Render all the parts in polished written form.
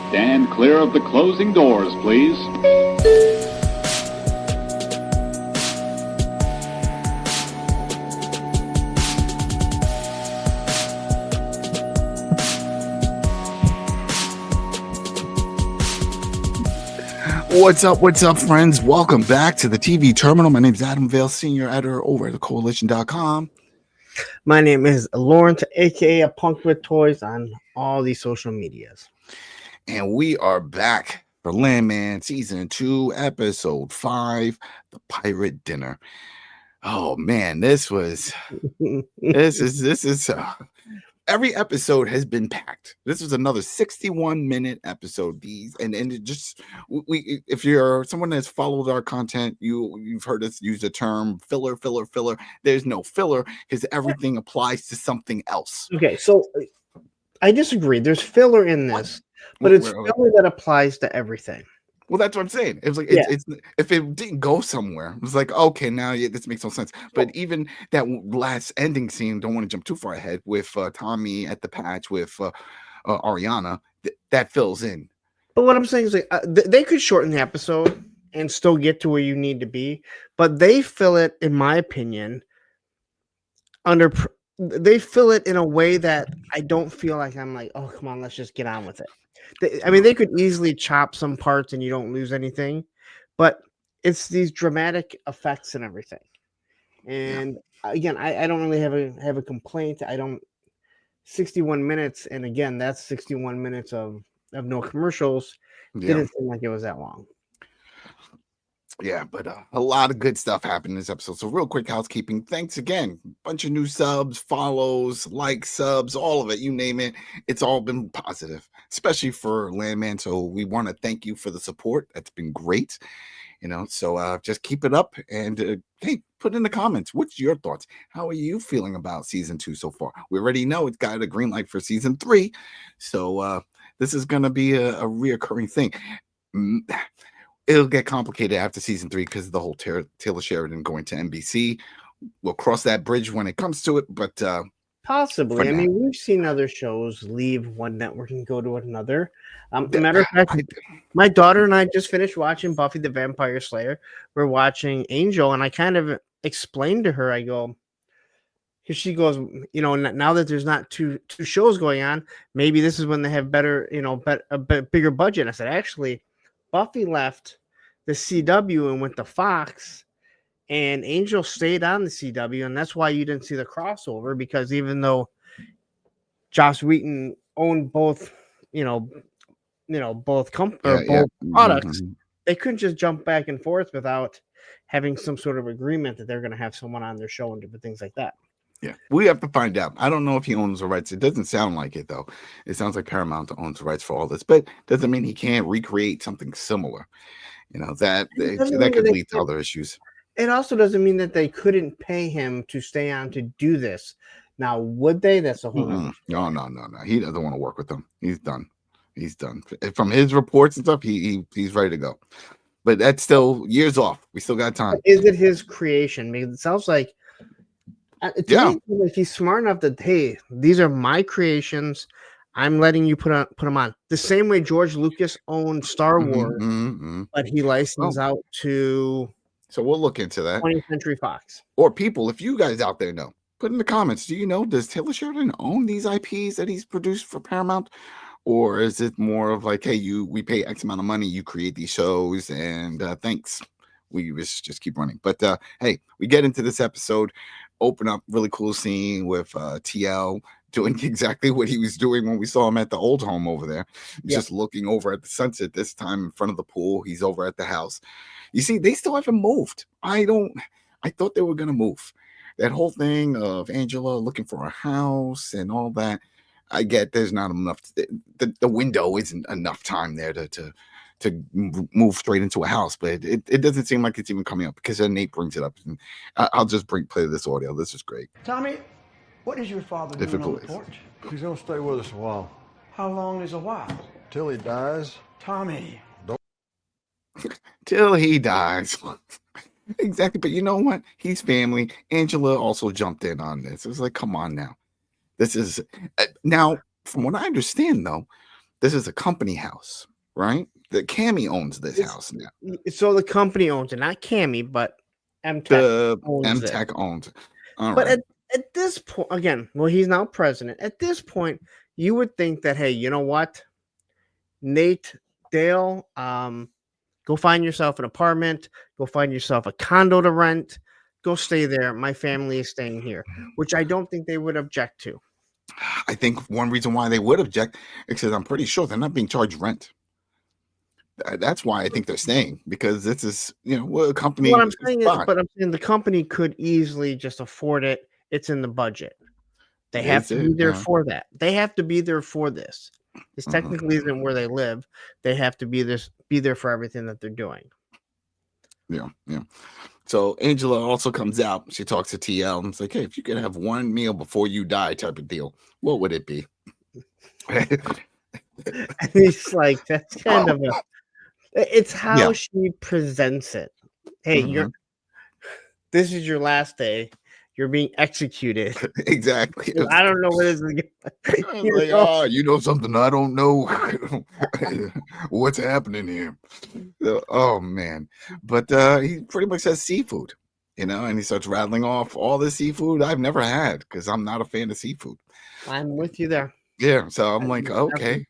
Stand clear of the closing doors, please. What's up, friends? Welcome back to the TV Terminal. My name is Adam Vale, Senior Editor over at the Koalition.com. My name is Lawrence, aka a Punk with Toys, on all these social medias. And we are back for Landman Season 2, Episode 5, The Pirate Dinner. Oh man, this is every episode has been packed. This was another 61-minute episode. If you're someone that's followed our content, you've heard us use the term filler. There's no filler because everything applies to something else. Okay, so I disagree. There's filler in this, but it's filler that applies to everything. Well, that's what I'm saying. It was like it's if it didn't go somewhere, it was like, okay, now this makes no sense. But even that last ending scene, don't want to jump too far ahead, with Tommy at the patch with Ariana, that fills in. But what I'm saying is, like, they could shorten the episode and still get to where you need to be, but they fill it, in my opinion, they fill it in a way that I don't feel like I'm like, oh, come on, let's just get on with it. They could easily chop some parts and you don't lose anything, but it's these dramatic effects and everything. And again, I don't really have a complaint. 61 minutes, and again, that's 61 minutes of no commercials. Didn't seem like it was that long. Yeah, but a lot of good stuff happened in this episode. So real quick housekeeping. Thanks again. Bunch of new subs, follows, likes, subs, all of it. You name it. It's all been positive, especially for Landman. So we want to thank you for the support. That's been great. So just keep it up. And hey, put in the comments. What's your thoughts? How are you feeling about season 2 so far? We already know it's got a green light for season 3. So this is going to be a reoccurring thing. It'll get complicated after season 3 because of the whole Taylor Sheridan going to NBC. We'll cross that bridge when it comes to it, but possibly. I mean, we've seen other shows leave one network and go to another. Matter of fact, my daughter and I just finished watching Buffy the Vampire Slayer. We're watching Angel, and I kind of explained to her, I go, because she goes, now that there's not two shows going on, maybe this is when they have better, a bigger budget. I said, actually, Buffy left the CW and went to Fox, and Angel stayed on the CW, and that's why you didn't see the crossover, because even though Joss Whedon owned both, both products, they couldn't just jump back and forth without having some sort of agreement that they're going to have someone on their show and different things like that. Yeah, we have to find out. I don't know if he owns the rights. It doesn't sound like it, though. It sounds like Paramount owns the rights for all this, but doesn't mean he can't recreate something similar. That could lead to other issues. It also doesn't mean that they couldn't pay him to stay on to do this. Now, would they? That's a whole other story. No. He doesn't want to work with them. He's done. From his reports and stuff, he's ready to go. But that's still years off. We still got time. Is it his creation? Because it sounds like, if he's smart enough that, hey, these are my creations, I'm letting you put them on. The same way George Lucas owned Star Wars, but he licensed out to. So we'll look into that. 20th Century Fox. Or people, if you guys out there know, put in the comments. Do you know, does Taylor Sheridan own these IPs that he's produced for Paramount? Or is it more of like, hey, we pay X amount of money, you create these shows, and thanks. We just keep running. But hey, we get into this episode. Open up really cool scene with TL doing exactly what he was doing when we saw him at the old home over there, just looking over at the sunset. This time in front of the pool, he's over at the house. You see, they still haven't moved. I thought they were gonna move. That whole thing of Angela looking for a house and all that, I get there's not enough. The window isn't enough time there to move straight into a house, but it doesn't seem like it's even coming up because Nate brings it up. And I'll just play this audio. This is great. Tommy, what is your father doing on the porch? He's gonna stay with us a while. How long is a while? Till he dies. Tommy. Till he dies. Exactly. But you know what? He's family. Angela also jumped in on this. It was like, come on now. This is now, from what I understand, though, This is a company house, right? The Cami owns this house now. So the company owns it, not Cami, but MTech The owns it. MTech owns it. All But right. at this point, again, well, he's now president. At this point, you would think that, hey, you know what, Nate, Dale, go find yourself an apartment, go find yourself a condo to rent, go stay there. My family is staying here, which I don't think they would object to. I think one reason why they would object is because I'm pretty sure they're not being charged rent. That's why I think they're staying, because this is, a company. What I'm saying is, but I'm saying the company could easily just afford it. It's in the budget. They have to be there for that. They have to be there for this. This technically isn't where they live. They have to be there for everything that they're doing. Yeah. So Angela also comes out. She talks to TL and it's like, hey, if you could have one meal before you die type of deal, what would it be? And he's like, that's kind of it's how she presents it. Hey, this is your last day. You're being executed. Exactly. I don't know what this is. Like, you know something I don't know. What's happening here? Oh man. But he pretty much says seafood, and he starts rattling off all the seafood I've never had because I'm not a fan of seafood. I'm with you there. Yeah. So I'm like, okay,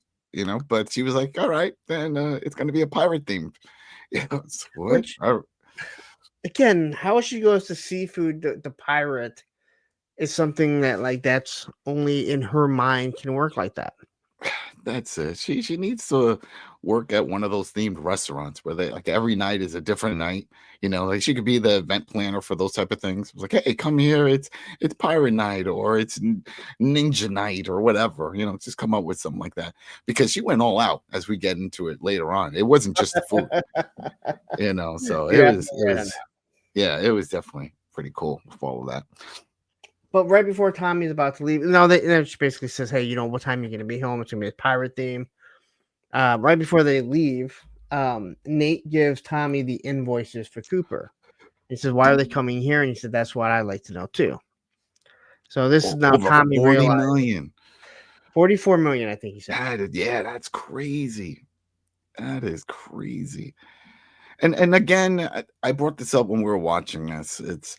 but she was like, all right, then it's gonna be a pirate themed. What? Again, how she goes to seafood, the pirate, is something that that's only in her mind can work like that. That's it. She needs to work at one of those themed restaurants where they every night is a different night. She could be the event planner for those type of things. It's like, hey, come here. It's pirate night or it's ninja night or whatever. Just come up with something like that, because she went all out as we get into it later on. It wasn't just the food, So it was definitely pretty cool with all of that. But right before Tommy's about to leave, she basically says, hey, what time you're going to be home? It's going to be a pirate theme. Right before they leave, Nate gives Tommy the invoices for Cooper. He says, why are they coming here? And he said, that's what I'd like to know too. So this is now Tommy 40 million. 44 million, I think he said. That's crazy. That is crazy. And again, I brought this up when we were watching this. It's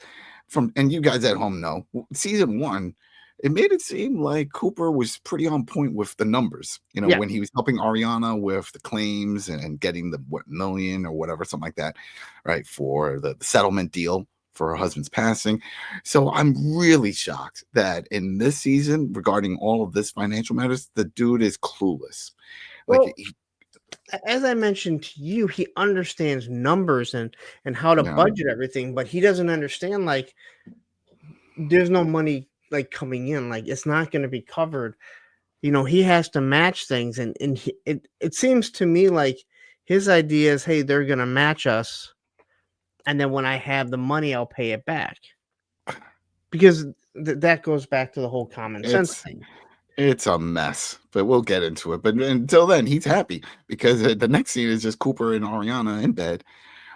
and you guys at home know, season 1, it made it seem like Cooper was pretty on point with the numbers. When he was helping Ariana with the claims and getting the million or whatever, something like that, right, for the settlement deal for her husband's passing. So I'm really shocked that in this season, regarding all of this financial matters, the dude is clueless. As I mentioned to you, he understands numbers and how to budget everything, but he doesn't understand there's no money coming in, it's not going to be covered. He has to match things, and it seems to me like his idea is, hey, they're going to match us, and then when I have the money, I'll pay it back, because that goes back to the whole common sense thing. It's a mess, but we'll get into it. But until then, he's happy because the next scene is just Cooper and Ariana in bed,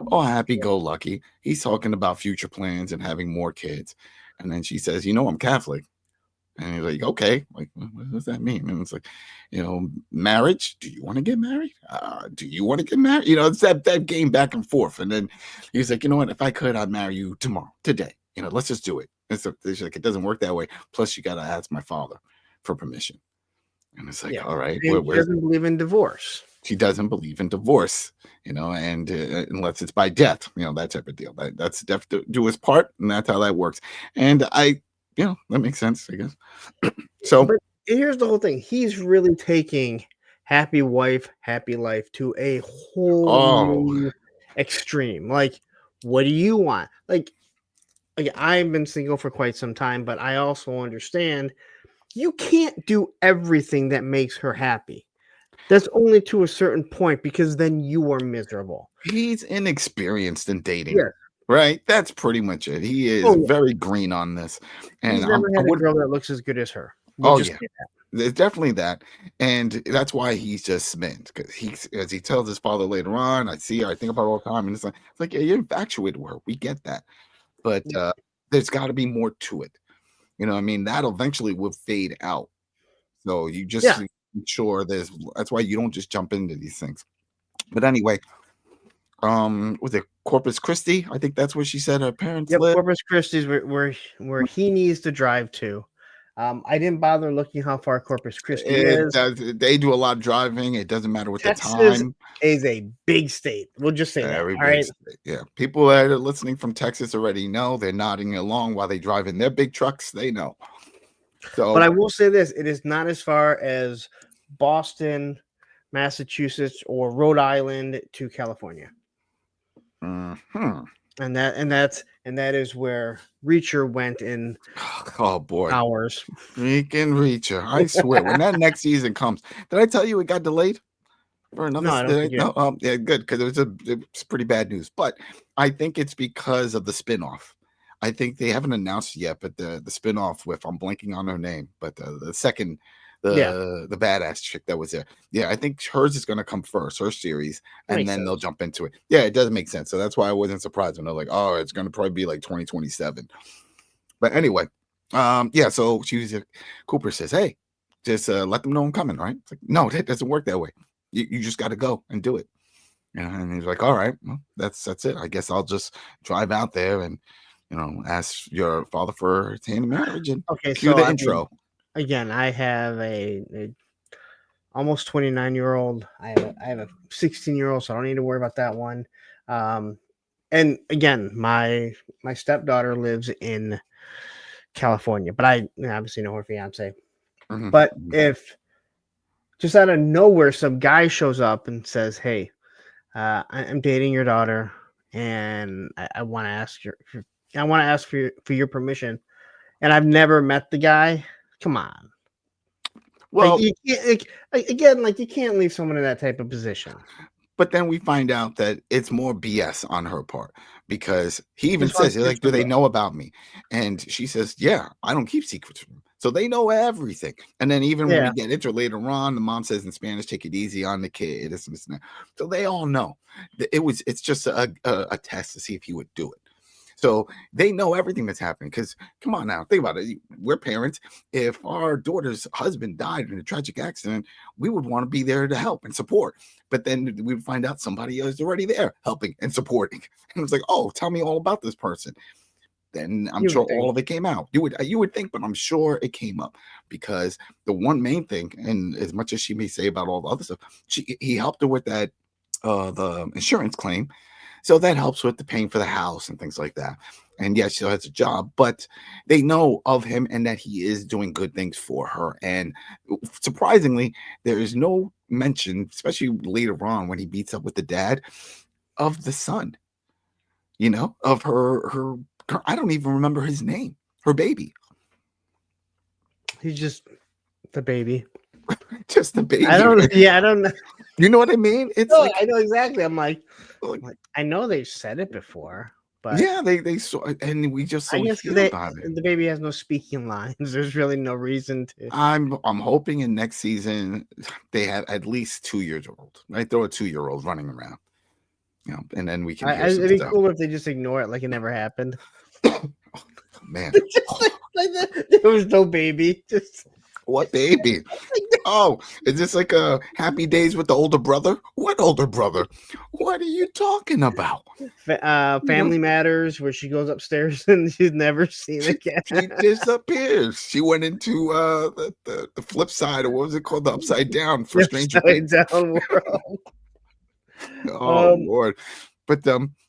all happy-go-lucky. He's talking about future plans and having more kids. And then she says, I'm Catholic. And he's like, okay, what does that mean? And it's like, marriage. Do you want to get married? Do you want to get married? It's that game back and forth. And then he's like, you know what? If I could, I'd marry you tomorrow, today. Let's just do it. She's like, it doesn't work that way. Plus, you got to ask my father for permission. And it's like, all right. She doesn't believe in divorce. She doesn't believe in divorce, and unless it's by death, that type of deal. That's death do his part, and that's how that works. And that makes sense, I guess. So, but here's the whole thing. He's really taking happy wife, happy life to a whole new extreme. What do you want? I've been single for quite some time, but I also understand you can't do everything that makes her happy. That's only to a certain point, because then you are miserable. He's inexperienced in dating, right? That's pretty much it. He is very green on this. And he's never had a girl that looks as good as her. There's definitely that. And that's why he's just smitten. Because as he tells his father later on, I see her, I think about her all the time. And it's like, yeah, you're infatuated with her. We get that. But there's got to be more to it. That eventually will fade out. So you just I'm sure that's why you don't just jump into these things. But anyway, was it Corpus Christi? I think that's where she said her parents Yep, live. Corpus Christi is where he needs to drive to. I didn't bother looking how far Corpus Christi is. They do a lot of driving. It doesn't matter what the Texas time. is a big state. We'll just say Very that. big All right. state. Yeah, people that are listening from Texas already know. They're nodding along while they drive in their big trucks. They know. So, But I will say this: it is not as far as Boston, Massachusetts, or Rhode Island to California. mhm. And that is where Reacher went in Oh boy, hours. freaking Reacher! I swear, when that next season comes, did I tell you it got delayed for another? No, I don't think you. No, yeah, good, because it's pretty bad news. But I think it's because of the spinoff. I think they haven't announced yet, but the spinoff with, I'm blanking on her name, but the second, the badass chick that was there. Yeah, I think hers is going to come first, her series, and then they'll jump into it. Yeah, it does make sense. So that's why I wasn't surprised when they're like, oh, it's going to probably be like 2027. But anyway, yeah. So Cooper says, hey, just let them know I'm coming, right? It's like, no, that doesn't work that way. You just got to go and do it. And he's like, all right, well, that's it. I guess I'll just drive out there and ask your father for his hand in marriage and cue the intro. Again, I have a almost 29-year-old. I have a 16-year-old, so I don't need to worry about that one. And again, my stepdaughter lives in California, but I obviously know her fiance. Mm-hmm. But if just out of nowhere some guy shows up and says, "Hey, I'm dating your daughter, and I want to ask for your permission," and I've never met the guy. Come on. Well, you can't, you can't leave someone in that type of position. But then we find out that it's more BS on her part, because he even says, like, do they know about me? And she says, yeah, I don't keep secrets from them. So they know everything. And then even when we get into it later on, the mom says in Spanish, take it easy on the kid. This and that. So they all know. It's just a test to see if he would do it. So they know everything that's happening, because come on now, think about it. We're parents. If our daughter's husband died in a tragic accident, we would want to be there to help and support. But then we would find out somebody is already there helping and supporting. And it's like, oh, tell me all about this person. Then I'm sure all of it came out. You would think, but I'm sure it came up, because the one main thing, and as much as she may say about all the other stuff, he helped her with that the insurance claim. So that helps with the paying for the house and things like that. And yes, she has a job, but they know of him and that he is doing good things for her. And surprisingly, there is no mention, especially later on when he beats up with the dad, of the son, of her. I don't even remember his name, her baby. He's just the baby. Just the baby. I don't know. You know what I mean? I know exactly. I'm like, I know they've said it before, but yeah, they saw it, and we just I guess about it. The baby has no speaking lines. There's really no reason to. I'm hoping in next season they have at least 2 years old. Right, throw a 2-year-old running around, and then we can. It'd be cool if they just ignore it like it never happened. Oh, man, there was no baby. Just what baby? Oh, is this like a Happy Days with the older brother? What older brother? What are you talking about? Family Matters, where she goes upstairs and she's never seen again. She disappears. She went into the flip side, or what was it called? The upside down for Stranger Things. Down world. Oh Lord. But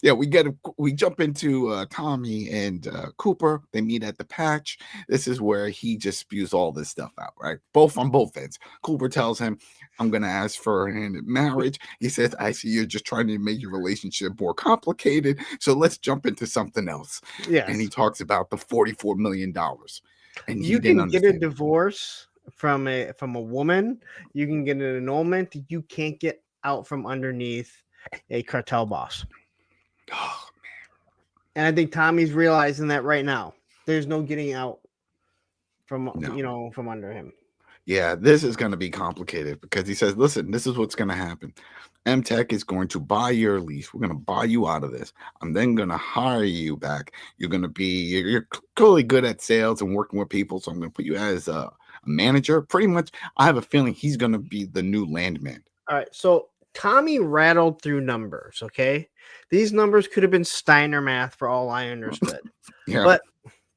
yeah, we jump into Tommy and Cooper. They meet at the patch. This is where he just spews all this stuff out, right? On both ends. Cooper tells him, I'm gonna ask for her hand in marriage. He says, I see you're just trying to make your relationship more complicated. So let's jump into something else. Yeah. And he talks about the $44 million. And you can get a divorce from a woman, you can get an annulment, you can't get out from underneath a cartel boss. Oh man. And I think Tommy's realizing that right now. There's no getting out from from under him. Yeah, this is going to be complicated, because he says, listen, this is what's going to happen. MTech is going to buy your lease. We're going to buy you out of this. I'm then going to hire you back. You're clearly good at sales and working with people, so I'm going to put you as a a manager. Pretty much, I have a feeling he's going to be the new Landman. All right, so Tommy rattled through numbers. Okay, these numbers could have been Steiner math for all I understood. Yeah.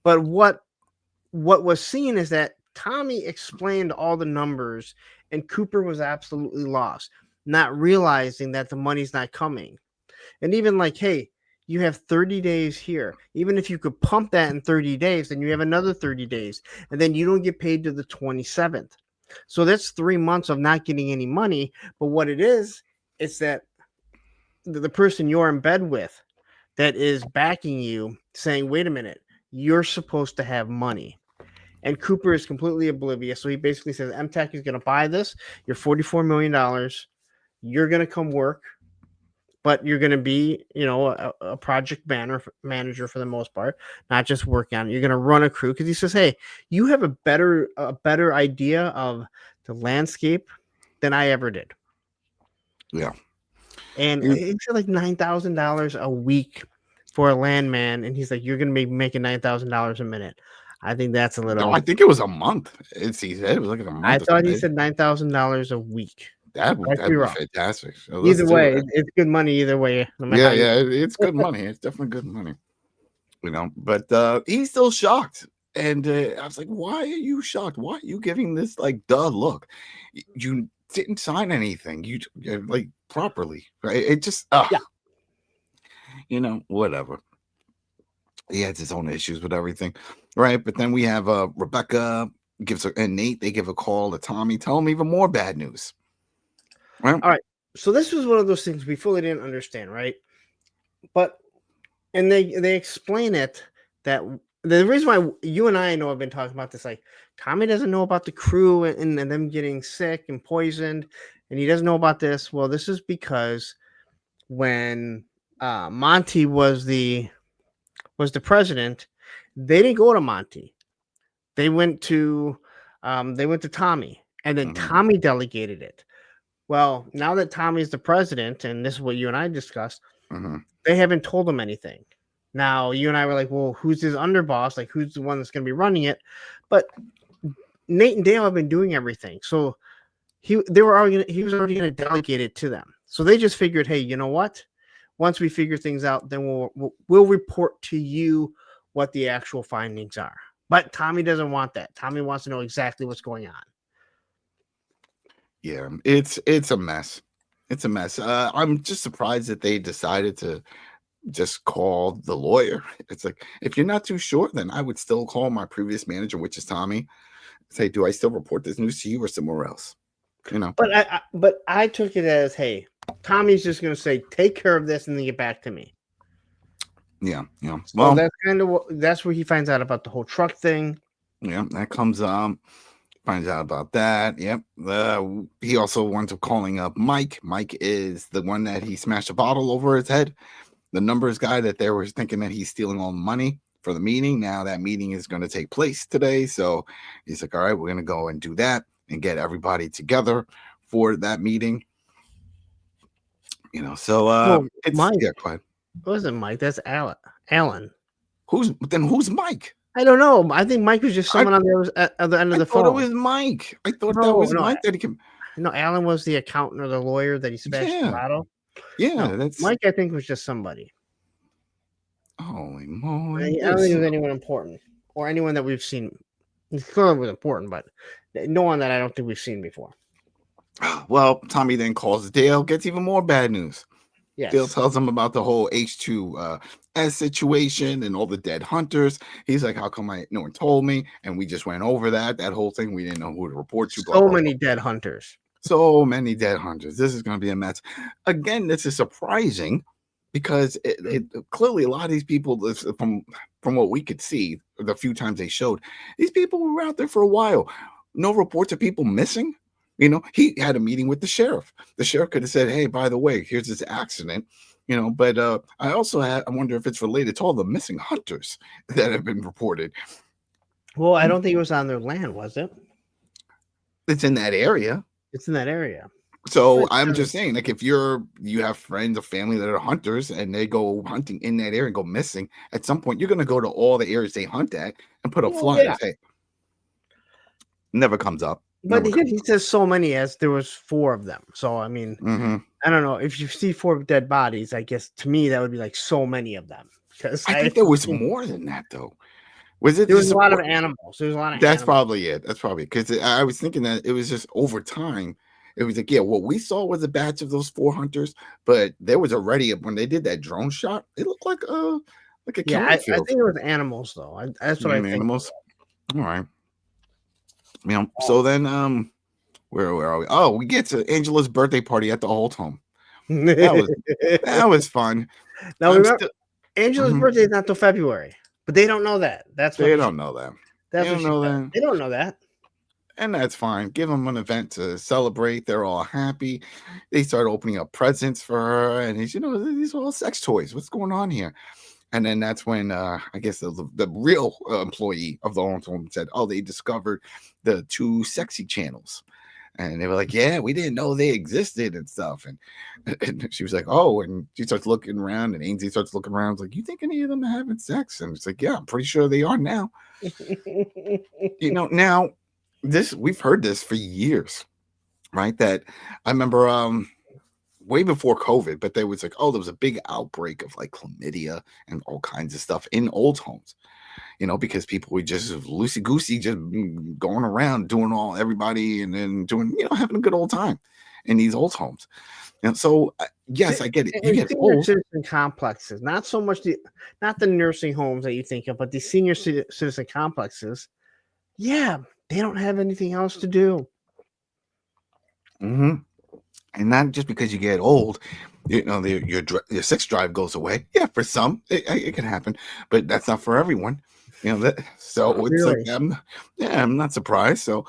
But what was seen is that Tommy explained all the numbers, and Cooper was absolutely lost, not realizing that the money's not coming. And even like, hey, you have 30 days here. Even if you could pump that in 30 days, then you have another 30 days, and then you don't get paid to the 27th. So that's 3 months of not getting any money. But what it is, it's that the person you're in bed with that is backing you saying, wait a minute, you're supposed to have money. And Cooper is completely oblivious. So he basically says, MTech is going to buy this. You're $44 million. You're going to come work, but you're going to be, a project manager for the most part, not just working on it. You're going to run a crew, because he says, hey, you have a better idea of the landscape than I ever did. Yeah. And it's like $9,000 a week for a landman. And he's like, you're going to be making $9,000 a minute. I think that's a little. No, I think it was a month. He said it was like a month. I thought he said $9,000 a week. That'd be fantastic. So either way, it's good money. Either way, no matter it's good money. It's definitely good money. But he's still shocked, and I was like, "Why are you shocked? Why are you giving this like duh look? You didn't sign anything. You like properly, right? It just whatever." He has his own issues with everything, right? But then we have Rebecca and Nate. They give a call to Tommy, tell him even more bad news. Right? All right. So this was one of those things we fully didn't understand, right? And they explain it, that the reason why you and I know I've been talking about this, like Tommy doesn't know about the crew and them getting sick and poisoned, and he doesn't know about this. Well, this is because when Monty was the president, they didn't go to Monty. They went to Tommy, and then Tommy delegated it. Well, now that Tommy's the president, and this is what you and I discussed, they haven't told him anything. Now, you and I were like, well, who's his underboss? Like, who's the one that's going to be running it? But Nate and Dale have been doing everything. So he was already going to delegate it to them. So they just figured, hey, you know what? Once we figure things out, then we'll report to you what the actual findings are. But Tommy doesn't want that. Tommy wants to know exactly what's going on. Yeah, it's a mess. It's a mess. I'm just surprised that they decided to just call the lawyer. It's like, if you're not too sure, then I would still call my previous manager, which is Tommy. Say, do I still report this news to you or somewhere else? But I took it as, hey, Tommy's just going to say, take care of this and then get back to me. Yeah. Well, that's where he finds out about the whole truck thing. Yeah, that comes finds out about that. Yep. He also winds up calling up Mike. Mike is the one that he smashed a bottle over his head. The numbers guy that they were thinking that he's stealing all the money for the meeting. Now that meeting is going to take place today. So he's like, all right, we're going to go and do that and get everybody together for that meeting. It's Mike. Yeah, go ahead. It wasn't Mike. That's Alan. Who's Mike? I don't know. I think Mike was just someone on the other end of the phone. I thought it was Mike. I thought that was Mike that he came. No, Alan was the accountant or the lawyer that he smashed the bottle. Yeah, that's Mike. I think was just somebody. Holy moly! I don't think it was anyone important or anyone that we've seen. He clearly was important, but no one that I don't think we've seen before. Well, Tommy then calls Dale, gets even more bad news. Yes. Dale tells him about the whole H2S situation and all the dead hunters. He's like, how come no one told me? And we just went over that whole thing. We didn't know who to report to. So many dead hunters. So many dead hunters. This is going to be a mess. Again, this is surprising because it clearly a lot of these people, from what we could see, the few times they showed, these people were out there for a while. No reports of people missing. He had a meeting with the sheriff. The sheriff could have said, hey, by the way, here's this accident, but I wonder if it's related to all the missing hunters that have been reported. Well, I don't think it was on their land, was it? It's in that area. So I'm just saying, like, if you have friends or family that are hunters and they go hunting in that area and go missing, at some point, you're going to go to all the areas they hunt at and put up flyers. Yeah. Hey, Never comes up. But Never comes he says so many as there was 4 of them. So I mean, I don't know if you see 4 dead bodies. I guess to me that would be like so many of them because I think there was more than that though. Was it? There was a lot of animals. There was a lot of. That's animals. probably it. That's probably because I was thinking that it was just over time. It was like, yeah, what we saw was a batch of those 4 hunters, but there was already when they did that drone shot, it looked like a I field. think it was animals though. That's what I think. Animals. All right. So then where are we? Oh, we get to Angela's birthday party at the old home. That was fun. Now remember, Angela's birthday is not till February, but they don't know that. They don't know that. They don't know that. And that's fine. Give them an event to celebrate. They're all happy. They start opening up presents for her, and these are all sex toys. What's going on here? And then that's when I guess the real employee of the home said, "Oh, they discovered the 2 sexy channels." And they were like, "Yeah, we didn't know they existed and stuff." And she was like, "Oh," and she starts looking around, and Ainsley starts looking around. It's like, "You think any of them are having sex?" And it's like, "Yeah, I'm pretty sure they are now." Now we've heard this for years, right? That I remember way before COVID, but there was like, there was a big outbreak of like chlamydia and all kinds of stuff in old homes. Because people were just loosey goosey, just going around doing everybody and then doing, having a good old time in these old homes. And so, yes, I get it. You get old citizen complexes, not so much not the nursing homes that you think of, but the senior citizen complexes. Yeah, they don't have anything else to do. And not just because you get old, your sex drive goes away. Yeah, for some, it can happen, but that's not for everyone. So it's really? like, I'm not surprised. So,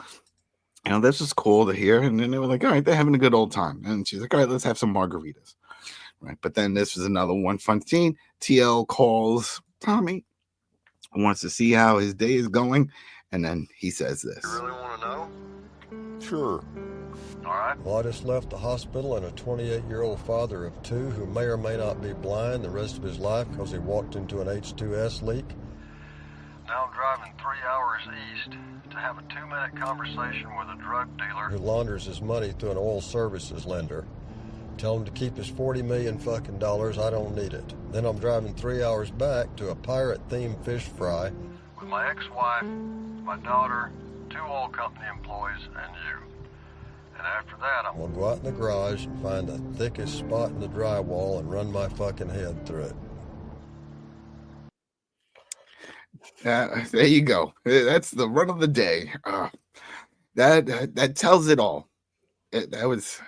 this is cool to hear. And then they were like, all right, they're having a good old time. And she's like, all right, let's have some margaritas. Right. But then this was another one fun scene. TL calls Tommy, wants to see how his day is going. And then he says this. You really want to know? Sure. All right. Well, I just left the hospital and a 28-year-old father of 2 who may or may not be blind the rest of his life because he walked into an H2S leak. Now I'm driving 3 hours east to have a 2-minute conversation with a drug dealer who launders his money through an oil services lender. Tell him to keep his $40 million fucking dollars. I don't need it. Then I'm driving 3 hours back to a pirate-themed fish fry with my ex-wife, my daughter, 2 oil company employees, and you. And after that, I'm gonna go out in the garage and find the thickest spot in the drywall and run my fucking head through it. There you go. That's the run of the day. That tells it all. That was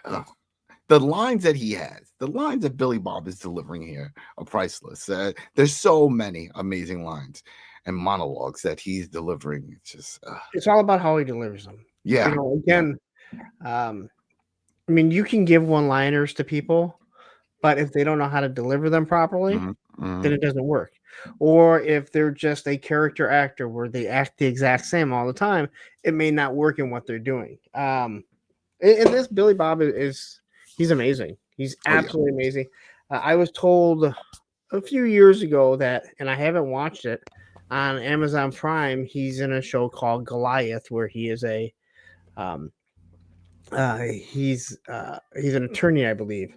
the lines that he has. The lines that Billy Bob is delivering here are priceless. There's so many amazing lines and monologues that he's delivering. It's just it's all about how he delivers them. Yeah. I mean, you can give one-liners to people, but if they don't know how to deliver them properly, then it doesn't work. Or if they're just a character actor where they act the exact same all the time, it may not work in what they're doing. And this Billy Bob he's amazing. He's absolutely amazing. I was told a few years ago that, and I haven't watched it, on Amazon Prime, he's in a show called Goliath, where he is he's an attorney, I believe.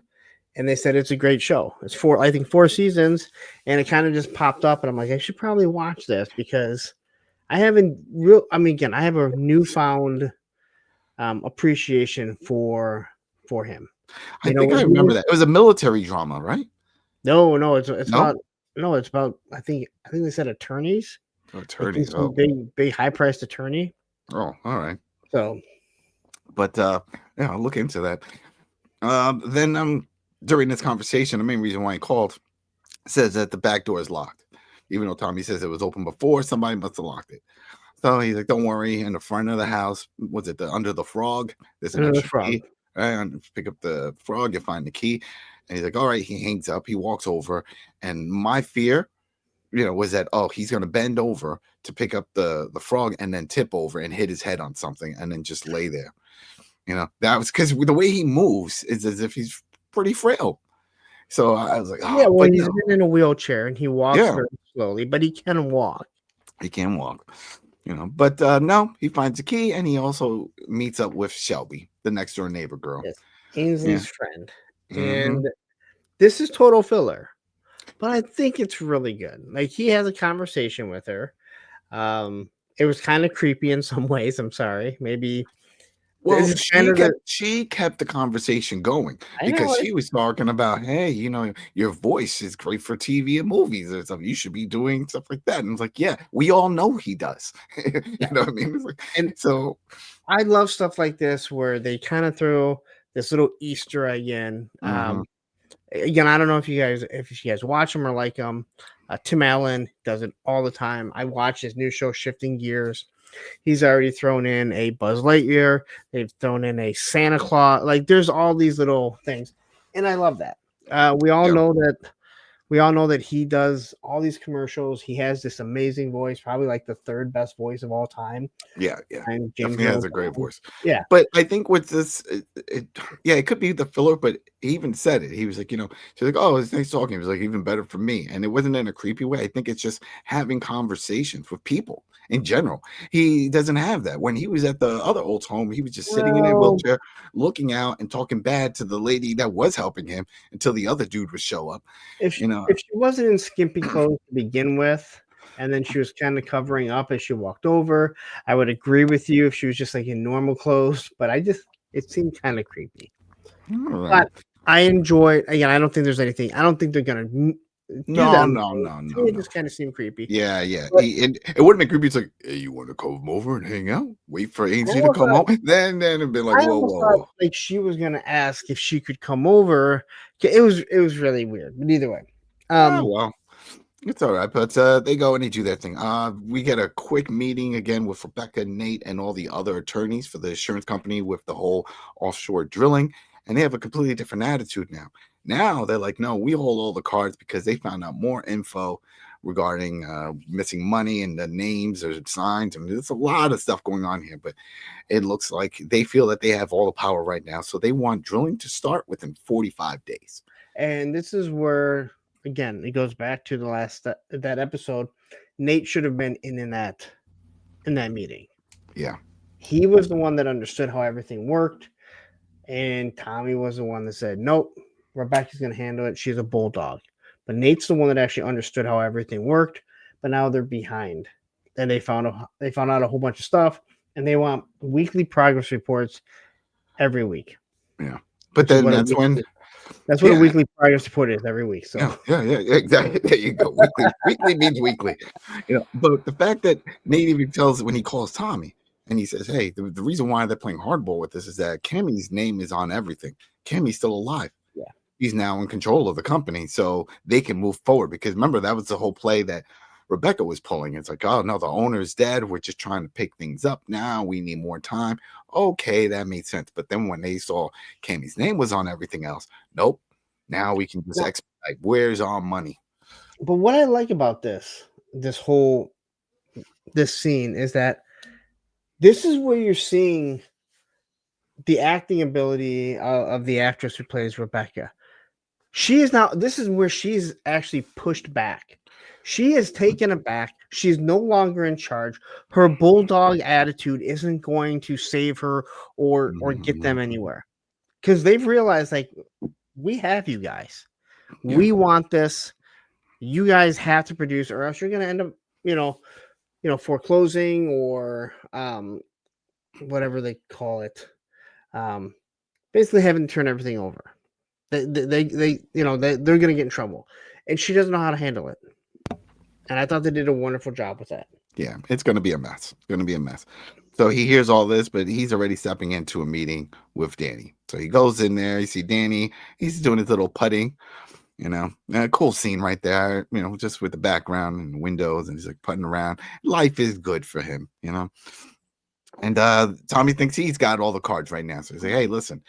And they said it's a great show. It's 4 seasons, and it kind of just popped up, and I'm like, I should probably watch this because I have a newfound appreciation for him. I think I remember that. It was a military drama, right? No, it's about I think they said attorneys. Attorneys, big high priced attorney. Oh, all right. So, but I'll look into that. Then during this conversation, the main reason why he called says that the back door is locked, even though Tommy says it was open before. Somebody must have locked it. So he's like, "Don't worry." In the front of the house, was it under the frog? There's an extra key. And pick up the frog, you find the key, and he's like, "All right." He hangs up. He walks over, and my fear, was that he's gonna bend over to pick up the frog and then tip over and hit his head on something and then just lay there. That was because the way he moves is as if he's pretty frail. So I was like, he's been in a wheelchair and he walks very slowly, but he can walk. He can walk. But no, he finds a key, and he also meets up with Shelby, the next door neighbor girl. Yes, Ainsley's Yeah. friend, Mm-hmm. and this is total filler, but I think it's really good. Like he has a conversation with her. It was kind of creepy in some ways. I'm sorry, maybe. Well, This is kind of the. she kept the conversation going I because know. she was talking about, hey, your voice is great for TV and movies or something. You should be doing stuff like that. And it's like, yeah, we all know he does. You know what I mean? It's like, And so I love stuff like this where they kind of throw this little Easter egg in. mhm. Again, I don't know if you guys watch him or like him. Tim Allen does it all the time. I watch his new show, Shifting Gears. He's already thrown in a Buzz Lightyear. They've thrown in a Santa Claus. Like there's all these little things, and I love that. We all Yeah. know that. We all know that he does all these commercials. He has this amazing voice, probably like the third best voice of all time. Yeah. And James Definitely Earl has a great Jones. voice. Yeah. But I think with this, it could be the filler, but he even said it. He was like, she's like, oh, it's nice talking. It was like, even better for me. And it wasn't in a creepy way. I think it's just having conversations with people in general. He doesn't have that. When he was at the other old home, he was just sitting in a Well, wheelchair, looking out and talking bad to the lady that was helping him until the other dude would show up. if she wasn't in skimpy clothes to begin with, and then she was kind of covering up as she walked over, I would agree with you if she was just like in normal clothes. But it seemed kind of creepy. All right. But I enjoyed. Again, I don't think there's anything. I don't think they're gonna do that. No. It just kind of seemed creepy. Yeah. But It would have been creepy. It's like, hey, you want to come over and hang out? Wait for Ainsley to almost come thought- home. Then it'd be like, I whoa, almost whoa, thought whoa. like she was gonna ask if she could come over. It was really weird. But either way, Well, it's all right. But they go and they do their thing. We get a quick meeting again with Rebecca, Nate, and all the other attorneys for the insurance company with the whole offshore drilling, and they have a completely different attitude now. Now they're like, no, we hold all the cards because they found out more info regarding missing money and the names or signs. I mean, there's a lot of stuff going on here, but it looks like they feel that they have all the power right now. So they want drilling to start within 45 days. and this is where again it goes back to the last that episode. Nate should have been in that meeting. Yeah. He was the one that understood how everything worked, and Tommy was the one that said, "Nope, Rebecca's going to handle it. She's a bulldog." But Nate's the one that actually understood how everything worked. But now they're behind, and they found out a whole bunch of stuff, and they want weekly progress reports every week. Yeah, but then that's what a weekly progress report is every week. So yeah, exactly. There you go. Weekly means weekly. But the fact that Nate even tells when he calls Tommy and he says, "Hey, the reason why they're playing hardball with this is that Cami's name is on everything. Cami's still alive. Yeah, he's now in control of the company, so they can move forward." Because remember, that was the whole play that Rebecca was pulling. It's like, oh no, the owner's dead. We're just trying to pick things up now. We need more time. Okay, that made sense. But then when they saw Cami's name was on everything else, nope. Now we can just expedite. Where's our money? But what I like about this scene is that this is where you're seeing the acting ability of the actress who plays Rebecca. She is now, this is where she's actually pushed back. She is taken aback. She's no longer in charge. Her bulldog attitude isn't going to save her or get them anywhere. Because they've realized, like, we have you guys. Yeah. We want this. You guys have to produce, or else you're going to end up, foreclosing or whatever they call it. Basically having to turn everything over. They're going to get in trouble, and she doesn't know how to handle it. And I thought they did a wonderful job with that. Yeah, it's going to be a mess. It's going to be a mess. So he hears all this, but he's already stepping into a meeting with Danny. So he goes in there. You see Danny. He's doing his little putting. A cool scene right there. Just with the background and the windows, and he's like putting around. Life is good for him. And Tommy thinks he's got all the cards right now. So he's like, hey, listen.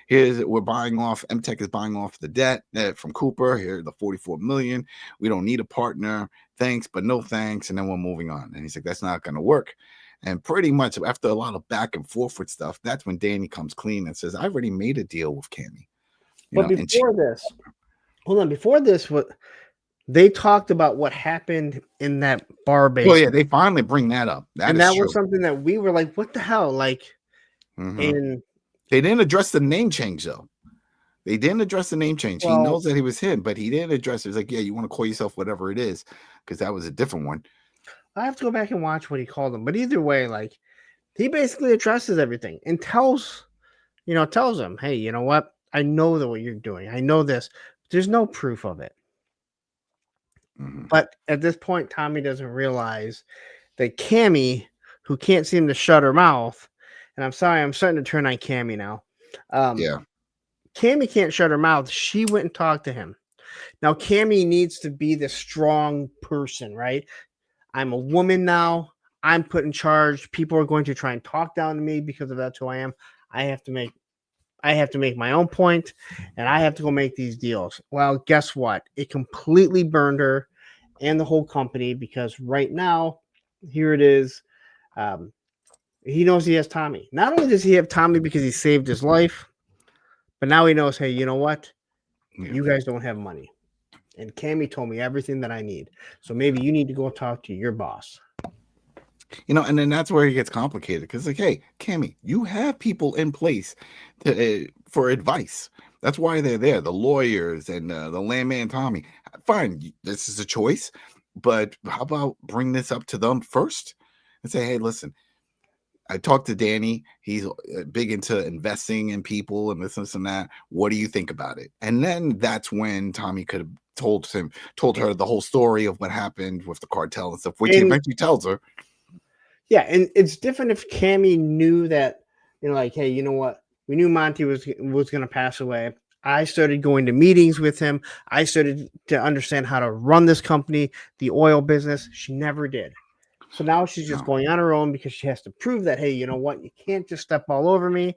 We're buying off, MTech is buying off the debt from Cooper. Here, the $44 million. We don't need a partner. Thanks, but no thanks. And then we're moving on. And he's like, that's not going to work. And pretty much after a lot of back and forth with stuff, that's when Danny comes clean and says, I already made a deal with Cami. But before this, they talked about what happened in that bar basement. Well, yeah, they finally bring that up. That was something that we were like, what the hell? Like, and they didn't address the name change, though. They didn't address the name change. He knows that he was him, but he didn't address it. It's like, yeah, you want to call yourself whatever it is, because that was a different one. I have to go back and watch what he called him. But either way, like, he basically addresses everything and tells him, hey, you know what? I know that what you're doing. I know this. There's no proof of it. But at this point, Tommy doesn't realize that Cami, who can't seem to shut her mouth, and I'm sorry, I'm starting to turn on Cami now. Cami can't shut her mouth. She went and talked to him. Now, Cami needs to be the strong person, right? I'm a woman now. I'm put in charge. People are going to try and talk down to me because of that's who I am. I have to make my own point, and I have to go make these deals. Well, guess what? It completely burned her and the whole company, because right now, here it is. He knows he has Tommy. Not only does he have Tommy because he saved his life, but now he knows, hey, you know what? You guys don't have money. And Cami told me everything that I need. So maybe you need to go talk to your boss. And then that's where it gets complicated, because, like, hey, Cami, you have people in place for advice. That's why they're there, the lawyers and the Landman Tommy. Fine, this is a choice, but how about bring this up to them first and say, hey, listen, I talked to Danny. He's big into investing in people and this and that. What do you think about it? And then that's when Tommy could have told her the whole story of what happened with the cartel and stuff, which he eventually tells her. Yeah, and it's different if Cami knew that, like, hey, you know what? We knew Monty was going to pass away. I started going to meetings with him. I started to understand how to run this company, the oil business. She never did. So now she's just going on her own because she has to prove that, hey, you know what? You can't just step all over me.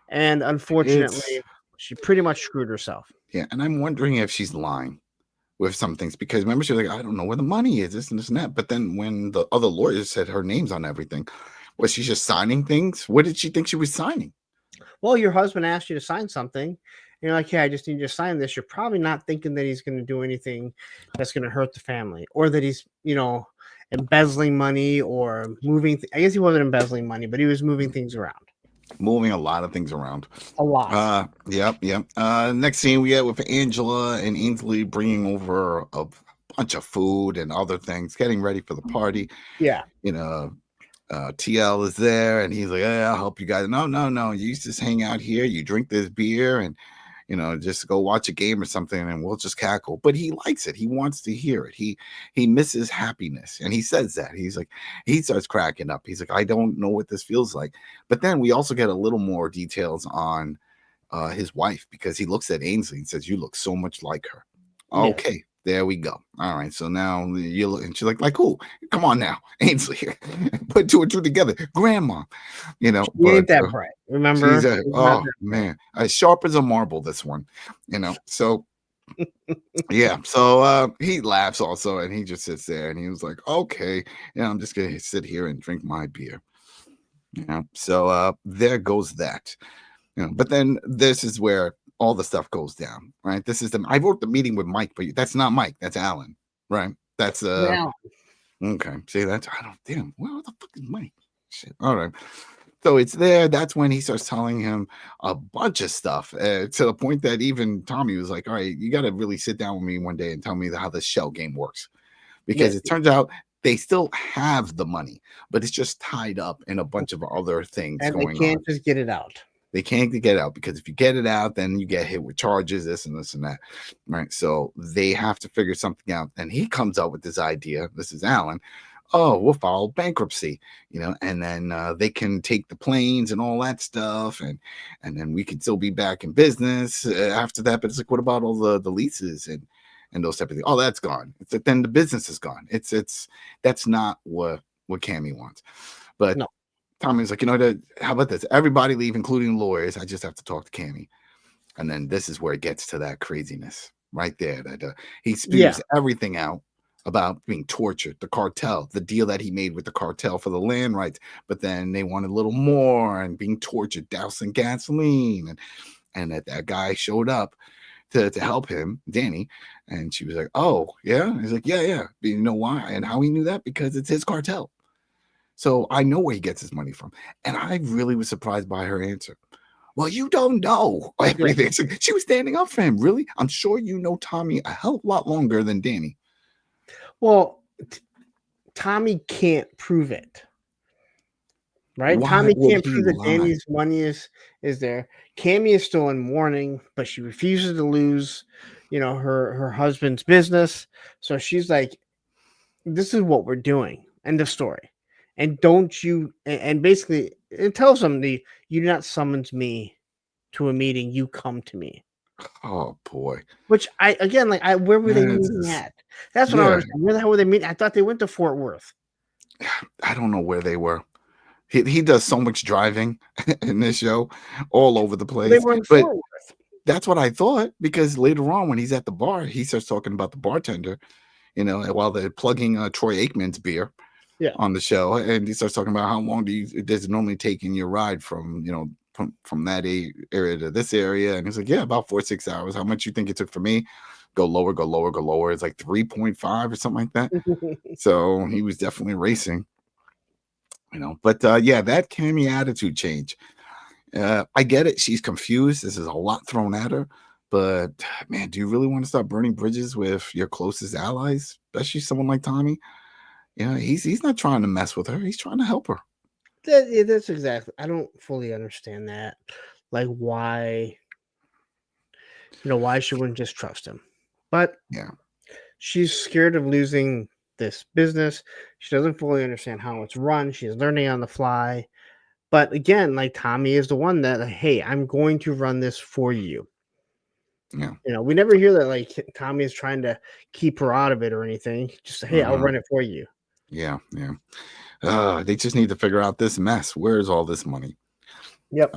And unfortunately, she pretty much screwed herself. Yeah, and I'm wondering if she's lying with some things, because remember, she was like, I don't know where the money is, this and this and that. But then when the other lawyers said her name's on everything, was she just signing things? What did she think she was signing? Well, your husband asked you to sign something. And you're like, yeah, I just need you to sign this. You're probably not thinking that he's going to do anything that's going to hurt the family, or that he's, embezzling money or moving. I guess he wasn't embezzling money, but he was moving things around. Moving a lot of things around. A lot. Yep. Next scene we get with Angela and Ainsley bringing over a bunch of food and other things, getting ready for the party. Yeah. TL is there, and he's like, hey, I'll help you guys. No. You just hang out here. You drink this beer and, just go watch a game or something, and we'll just cackle. But he likes it. He wants to hear it. He misses happiness. And he says that. He's like, he starts cracking up. He's like, I don't know what this feels like. But then we also get a little more details on his wife, because he looks at Ainsley and says, you look so much like her. Yeah. Okay. There we go. All right. So now you look, and she's like, who? Come on now, Ainsley. Put two and two together. Grandma. She ain't that bright. Remember? Man. As sharp as a marble, this one. So yeah. So he laughs also, and he just sits there, and he was like, okay, I'm just gonna sit here and drink my beer. So there goes that. But then this is where all the stuff goes down, right? This is I wrote the meeting with Mike, but that's not Mike, that's Alan, right? That's okay. See, that's damn. Where the fuck is Mike? Shit. All right. So it's there. That's when he starts telling him a bunch of stuff, to the point that even Tommy was like, all right, you got to really sit down with me one day and tell me how the shell game works, because it turns out they still have the money, but it's just tied up in a bunch of other things and going on. They can't just get it out. They can't get out, because if you get it out, then you get hit with charges, this and this and that, right? So they have to figure something out. And he comes up with this idea. This is Alan. Oh, we'll file bankruptcy, and then they can take the planes and all that stuff, and then we can still be back in business after that. But it's like, what about all the leases and those type of things? Oh, that's gone. It's like, then the business is gone. That's not what Cami wants. But no. Tommy's like, how about this? Everybody leave, including lawyers. I just have to talk to Cami. And then this is where it gets to that craziness right there. That he spews everything out about being tortured, the cartel, the deal that he made with the cartel for the land rights. But then they wanted a little more, and being tortured, dousing gasoline. And that guy showed up to help him, Danny. And she was like, oh, yeah? He's like, yeah. But you know why? And how he knew that? Because it's his cartel. So I know where he gets his money from. And I really was surprised by her answer. Well, you don't know everything. Yeah. She was standing up for him. Really? I'm sure you know Tommy a hell of a lot longer than Danny. Well, Tommy can't prove it. Right? Tommy can't prove that Danny's money is there. Cami is still in mourning, but she refuses to lose, her husband's business. So she's like, this is what we're doing. End of story. And don't you, and basically it tells him you do not summons me to a meeting, you come to me. Oh boy. Which where were they meeting at? That's what I was. Where the hell were they meeting? I thought they went to Fort Worth. I don't know where they were. He does so much driving in this show, all over the place. They were in Fort Worth. That's what I thought, because later on when he's at the bar, he starts talking about the bartender, while they're plugging Troy Aikman's beer on the show, and he starts talking about how long does it normally take in your ride from from that area to this area, and he's like, about 4 or 6 hours. How much you think it took for me? Go lower, go lower, go lower. It's like 3.5 or something like that. So he was definitely racing. But that Cami attitude change. I get it. She's confused. This is a lot thrown at her. But man, do you really want to start burning bridges with your closest allies, especially someone like Tommy? He's not trying to mess with her. He's trying to help her. That's exactly. I don't fully understand that. Like why? Why she wouldn't just trust him? But she's scared of losing this business. She doesn't fully understand how it's run. She's learning on the fly. But again, like Tommy is the one that, hey, I'm going to run this for you. Yeah. We never hear that like Tommy is trying to keep her out of it or anything. Just hey, I'll run it for you. Yeah. They just need to figure out this mess. Where's all this money? Yep.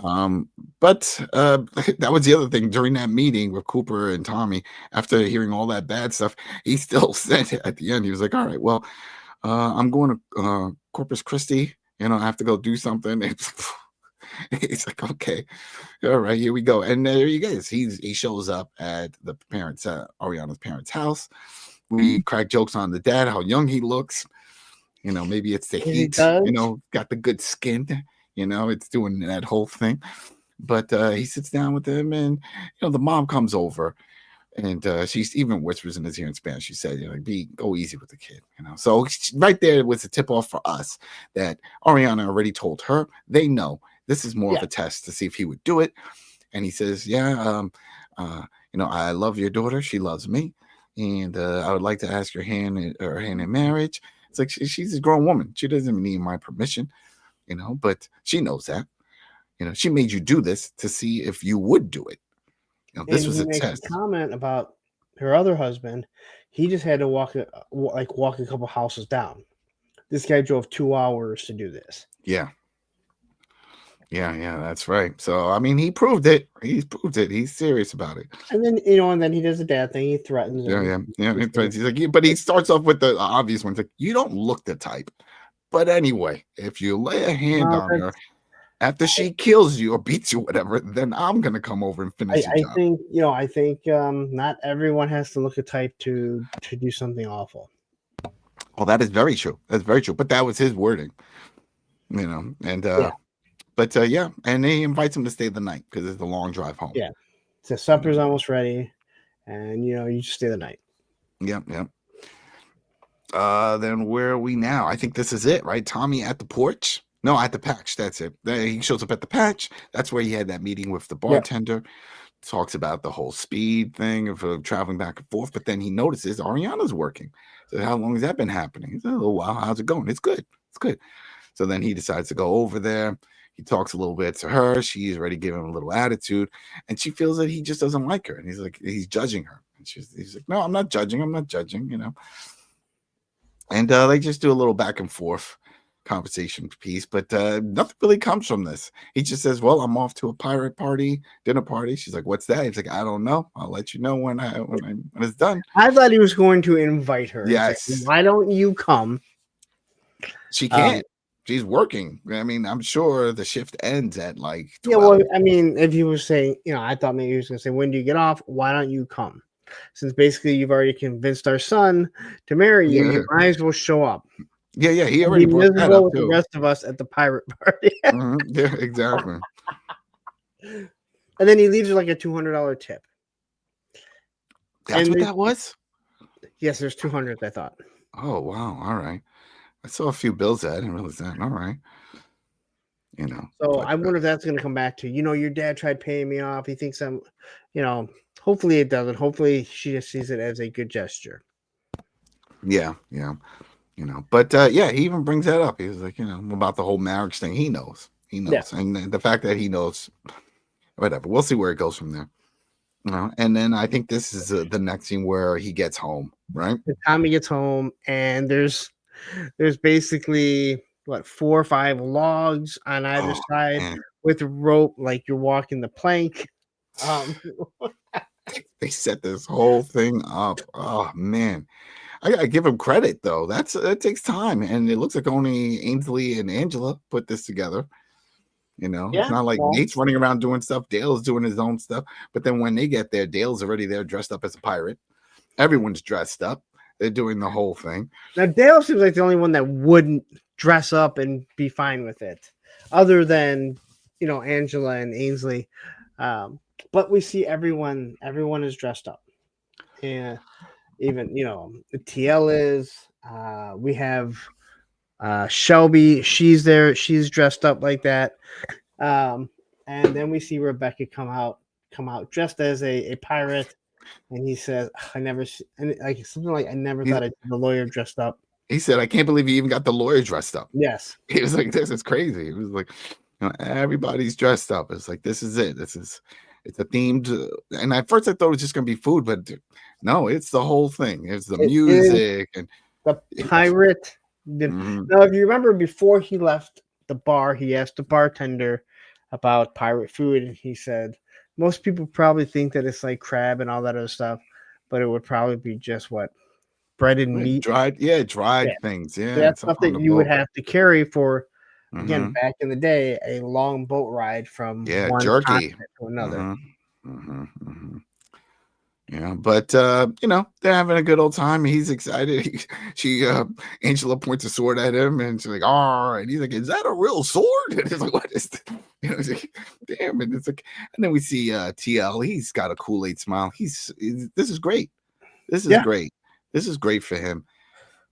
But that was the other thing during that meeting with Cooper and Tommy. After hearing all that bad stuff, he still said at the end, he was like, all right, well, I'm going to Corpus Christi. I have to go do something. He's like, okay, all right, here we go. And there he goes. He shows up at the parents, Ariana's parents' house. We crack jokes on the dad, how young he looks. Maybe it's the heat. Got the good skin. It's doing that whole thing. But he sits down with him, and the mom comes over, and she even whispers in his ear in Spanish. She said, go easy with the kid. So right there was a tip off for us that Ariana already told her. They know this is more of a test to see if he would do it. And he says, I love your daughter. She loves me, and I would like to ask her hand in marriage. It's like she's a grown woman. She doesn't need my permission. But she knows that. She made you do this to see if you would do it. This was a test. A comment about her other husband. He just had to walk a couple houses down. This guy drove 2 hours to do this. Yeah, that's right. So I mean, he proved it. He's proved it. He's serious about it. And then he does the dad thing. He threatens. Yeah. He's like, but he starts off with the obvious ones. Like, you don't look the type. But anyway, if you lay a hand on her after she kills you or beats you, whatever, then I'm gonna come over and finish the job. I think not everyone has to look a type to do something awful. Well, that is very true. That's very true. But that was his wording, and and he invites him to stay the night because it's a long drive home. Yeah, so supper's almost ready, and you just stay the night. Yep. Then where are we now? I think this is it, right? Tommy at the porch. No, at the patch. That's it. He shows up at the patch. That's where he had that meeting with the bartender. Talks about the whole speed thing of traveling back and forth. But then he notices Ariana's working. So how long has that been happening? He said, oh, wow. How's it going? It's good. So then he decides to go over there. He talks a little bit to her. She's already giving him a little attitude. And she feels that he just doesn't like her. And he's judging her. And he's like, no, I'm not judging. And they just do a little back and forth conversation piece, but nothing really comes from this. He just says, well, I'm off to a pirate dinner party. She's like, what's that? He's like, I don't know. I'll let you know when it's done. I thought he was going to invite her. Yes. Say, why don't you come? She can't. she's working. I mean, I'm sure the shift ends at like 12. Yeah, well, I mean, if you were saying, I thought maybe he was going to say, when do you get off? Why don't you come? Since basically you've already convinced our son to marry you, you might as well show up. Yeah, he And already be brought that miserable up with the too. rest of us at the pirate party. Yeah, exactly. And then he leaves her like a $200 tip. That's what that was? Yes, there's 200, I thought. Oh, wow. All right. I saw a few bills that. I didn't realize that. All right. So I wonder if that's going to come back to, your dad tried paying me off. He thinks I'm, hopefully it doesn't. Hopefully she just sees it as a good gesture. Yeah. But he even brings that up. He was like, about the whole marriage thing. He knows. Yeah. And the fact that he knows, whatever. We'll see where it goes from there. And then I think this is the next scene where he gets home, right? And Tommy gets home, and there's basically 4 or 5 logs on either side with rope, like you're walking the plank. They set this whole thing up. Oh man, I gotta give him credit though. That takes time, and it looks like only Ainsley and Angela put this together. It's not like Nate's running around doing stuff. Dale's doing his own stuff. But then when they get there, Dale's already there dressed up as a pirate. Everyone's dressed up. They're doing the whole thing. Now, Dale seems like the only one that wouldn't dress up and be fine with it, other than, Angela and Ainsley. But we see everyone is dressed up. And even, the TL is. We have Shelby. She's there. She's dressed up like that. And then we see Rebecca come out dressed as a pirate. And he says, I never thought I'd see the lawyer dressed up. He said, I can't believe he even got the lawyer dressed up. Yes. He was like, this is crazy. He was like, everybody's dressed up. It's like, this is it. It's a themed. And at first I thought it was just going to be food, but no, it's the whole thing. It's the music and the pirate. Now, if you remember, before he left the bar, he asked the bartender about pirate food, and he said, most people probably think that it's like crab and all that other stuff, but it would probably be just bread and meat. Dried things. Yeah. That's stuff that you would have to carry for, again, back in the day, a long boat ride from one jerky continent to another. Yeah, but they're having a good old time. He's excited. Angela points a sword at him, and she's like, "Oh!" And he's like, "Is that a real sword?" And it's like, "What is this?" It's like, damn. And it's like, and then we see TL. He's got a Kool-Aid smile. This is great. This is great. This is great for him.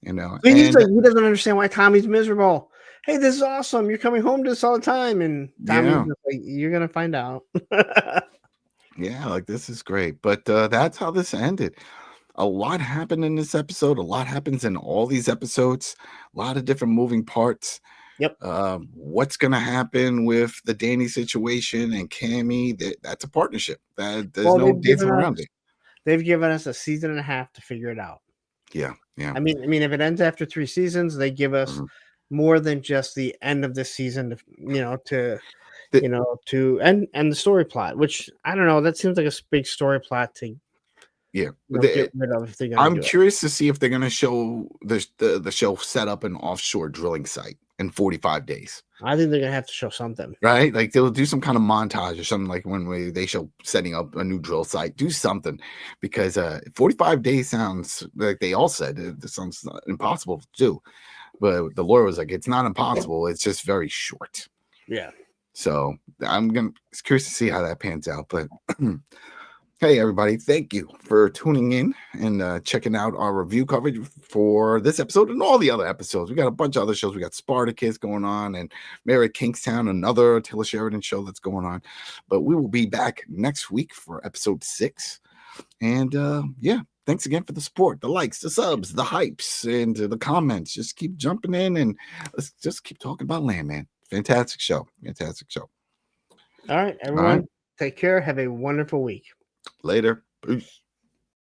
He's like, he doesn't understand why Tommy's miserable. Hey, this is awesome. You're coming home to us all the time, and Tommy's just like, you're gonna find out. Yeah, like this is great. But that's how this ended. A lot happened in this episode. A lot happens in all these episodes. A lot of different moving parts. Yep. What's going to happen with the Danny situation and Cami? That's a partnership. There's no dancing around it. They've given us a season and a half to figure it out. Yeah. I mean, if it ends after 3 seasons, they give us more than just the end of this season to end the story plot, which I don't know. That seems like a big story plot to get rid of if they're gonna I'm curious to see if they're going to show the show set up an offshore drilling site in 45 days. I think they're going to have to show something. Right? Like they'll do some kind of montage or something, like when they show setting up a new drill site. Do something, because 45 days sounds like they all said it sounds impossible to do. But the lawyer was like, it's not impossible. It's just very short. Yeah. So it's curious to see how that pans out. But hey, everybody, thank you for tuning in and checking out our review coverage for this episode and all the other episodes. We got a bunch of other shows. We got Spartacus going on and Mary at Kingstown, another Taylor Sheridan show that's going on. But we will be back next week for episode 6. And thanks again for the support, the likes, the subs, the hypes, and the comments. Just keep jumping in and let's just keep talking about Landman. Fantastic show. All right, everyone. Take care. Have a wonderful week. Later. Peace.